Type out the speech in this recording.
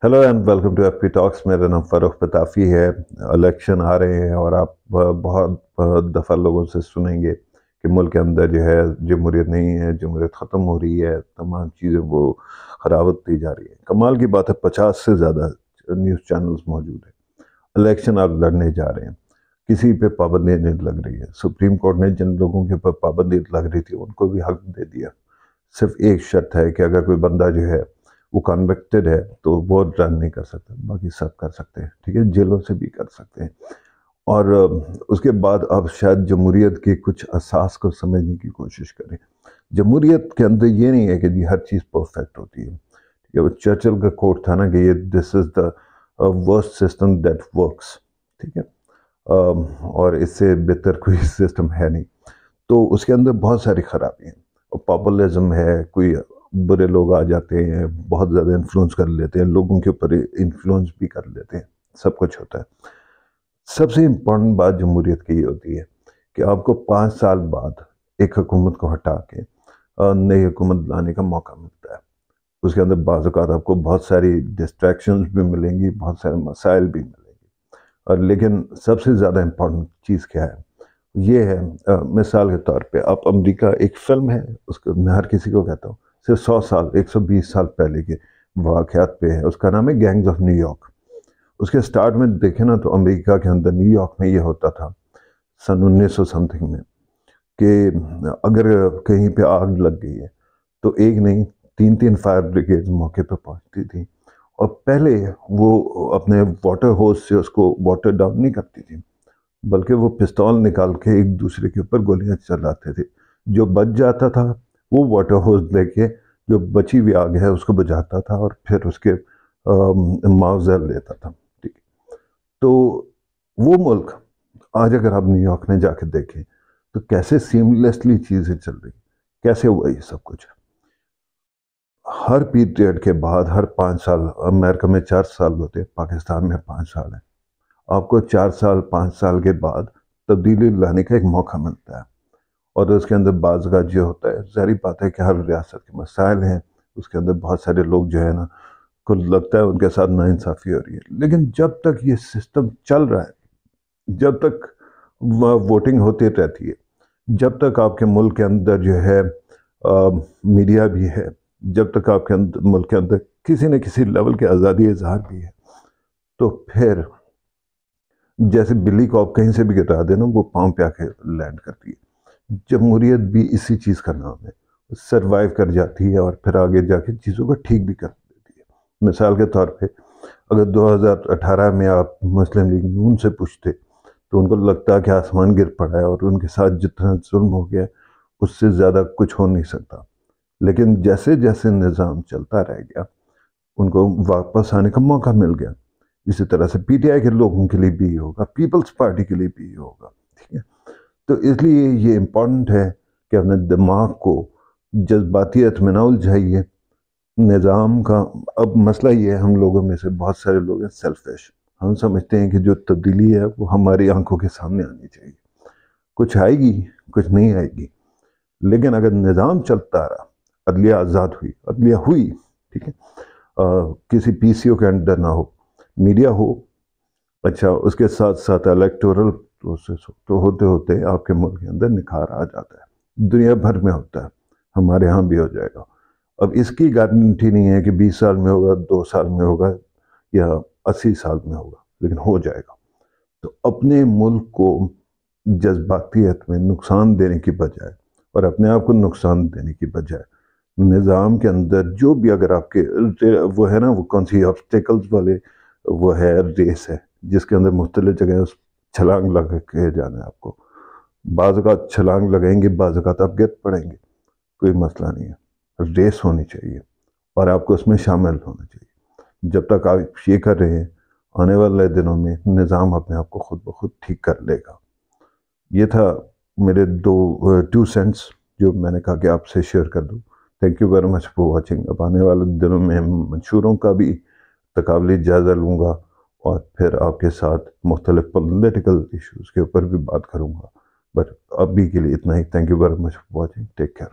Hello and welcome to FP talks. मेरा नाम फ़ारूक पताफ़ी है। इलेक्शन आ रहे हैं और आप बहुत दफ़ा लोगों से सुनेंगे कि मुल्क के अंदर जो है जमहूरियत नहीं है, जमहूरियत ख़त्म हो रही है, तमाम चीज़ें वो ख़राब होती जा रही है। कमाल की बात है, 50 से ज़्यादा न्यूज़ चैनल्स मौजूद हैं। इलेक्शन आप लड़ने जा रहे हैं, किसी पे पाबंदी नहीं लग रही है। सुप्रीम कोर्ट ने जिन लोगों के ऊपर पाबंदी लग रही थी उनको भी हक दे दिया। सिर्फ एक शर्त है कि अगर कोई बंदा जो है वो कन्विक्टेड है तो वो रन नहीं कर सकता, बाकी सब कर सकते हैं। ठीक है, जेलों से भी कर सकते हैं। और उसके बाद आप शायद जमहूरियत के कुछ असास को समझने की कोशिश करें। जमहूरियत के अंदर ये नहीं है कि जी हर चीज़ परफेक्ट होती है। ठीक है, वो चर्चिल का कोट था ना कि ये this is the worst system that works. ठीक है, और इससे बेहतर कोई सिस्टम है नहीं। तो उसके अंदर बहुत सारी खराबी हैं और पॉपुलिज्म है, कोई बुरे लोग आ जाते हैं, बहुत ज़्यादा इन्फ्लुएंस कर लेते हैं, लोगों के ऊपर इन्फ्लुएंस भी कर लेते हैं, सब कुछ होता है। सबसे इम्पोर्टेंट बात जमहूरियत की ये होती है कि आपको 5 साल बाद एक हुकूमत को हटा के नई हुकूमत लाने का मौका मिलता है। उसके अंदर बाज़ औक़ात आपको बहुत सारी डिस्ट्रैक्शंस भी मिलेंगी, बहुत सारे मसाइल भी मिलेंगे। और लेकिन सबसे ज़्यादा इम्पोर्टेंट चीज़ क्या है? ये है, मिसाल के तौर पे आप अमेरिका, एक फ़िल्म है, उसको मैं हर किसी को कहता हूँ, सिर्फ 100 साल 120 साल पहले के वाक़यात पे है। उसका नाम है गैंग्स ऑफ न्यूयॉर्क। उसके स्टार्ट में देखें ना तो अमेरिका के अंदर न्यूयॉर्क में ये होता था सन 1900 समथिंग में कि अगर कहीं पे आग लग गई है तो एक नहीं 3-3 फायर ब्रिगेड मौके पे पहुंचती थी। और पहले वो अपने वाटर होज से उसको वाटर डाउन नहीं करती थी, बल्कि वो पिस्तौल निकाल के एक दूसरे के ऊपर गोलियां चलाते थे। जो बच जाता था वो वाटर होज लेके जो बची हुई आग है उसको बुझाता था और फिर उसके मुआवजा लेता था। ठीक है, तो वो मुल्क आज अगर आप न्यूयॉर्क में जाके देखें तो कैसे सीमलेसली चीज़ें चल रही, कैसे हुआ ये सब कुछ। हर पीरियड के बाद हर 5 साल, अमेरिका में 4 साल होते हैं, पाकिस्तान में 5 साल है, आपको 4 साल 5 साल के बाद तब्दीली लाने का एक मौका मिलता है। और उसके अंदर बाज़ का जो होता है, ज़ाहिर बात है कि हर रियासत के मसाइल हैं, उसके अंदर बहुत सारे लोग जो है ना, को लगता है उनके साथ नाइंसाफ़ी हो रही है। लेकिन जब तक ये सिस्टम चल रहा है, जब तक वोटिंग होती रहती है, जब तक आपके मुल्क के अंदर जो है मीडिया भी है, जब तक आपके अंदर मुल्क के अंदर किसी न किसी लेवल के आज़ादी इज़हार भी है, तो फिर जैसे बिल्ली को आप कहीं से भी गिरा देना वो पाँव पे आके लैंड करती है। जमहूरियत भी इसी चीज़ का नाम है, सरवाइव कर जाती है और फिर आगे जाके चीज़ों को ठीक भी कर देती है। मिसाल के तौर पे अगर 2018 में आप मुस्लिम लीग नून से पूछते तो उनको लगता है कि आसमान गिर पड़ा है और उनके साथ जितना जुल्म हो गया उससे ज़्यादा कुछ हो नहीं सकता। लेकिन जैसे जैसे निज़ाम चलता रह गया उनको वापस आने का मौका मिल गया। इसी तरह से पीटीआई के लोगों के लिए भी होगा, पीपल्स पार्टी के लिए भी होगा। ठीक है, तो इसलिए ये इम्पोर्टेंट है कि अपने दिमाग को जज्बातियत में ना उलझाइए। निज़ाम का अब मसला ये है, हम लोगों में से बहुत सारे लोग हैं सेल्फिश। हम समझते हैं कि जो तब्दीली है वो हमारी आंखों के सामने आनी चाहिए। कुछ आएगी, कुछ नहीं आएगी, लेकिन अगर निज़ाम चलता रहा, अदलिया आज़ाद हुई, अदलिया हुई, ठीक है, किसी पीसीओ के अंडर ना हो, मीडिया हो, अच्छा उसके साथ साथ इलेक्टोरल प्रोसेस हो, तो होते होते आपके मुल्क के अंदर निखार आ जाता है। दुनिया भर में होता है, हमारे यहाँ भी हो जाएगा। अब इसकी गारंटी नहीं है कि 20 साल में होगा, 2 साल में होगा या 80 साल में होगा, लेकिन हो जाएगा। तो अपने मुल्क को जज्बातियत में नुकसान देने की बजाय और अपने आप को नुकसान देने की बजाय निज़ाम के अंदर जो भी अगर आपके वो है ना, वो कौन सी ऑब्स्टिकल्स वाले वो है रेस है जिसके अंदर मुख्तलिफ जगह छलांग लगा के जाना है आपको। बाज़ औक़ात छलांग लगाएंगे, बाज़ औक़ात आप गिर पड़ेंगे, कोई मसला नहीं है। रेस होनी चाहिए और आपको उसमें शामिल होना चाहिए। जब तक आप ये कर रहे हैं, आने वाले दिनों में निज़ाम अपने आप को खुद ब खुद ठीक कर लेगा। ये था मेरे 2 सेंट्स जो मैंने कहा कि आपसे शेयर कर दूँ। Thank you very much for watching. अब आने वाले दिनों में मंशूरों का भी तकाबली जायज़ा लूँगा और फिर आपके साथ मुख्तलिफ पॉलिटिकल इश्यूज़ के ऊपर भी बात करूँगा। बट अभी के लिए इतना ही। Thank you very much for watching. Take care.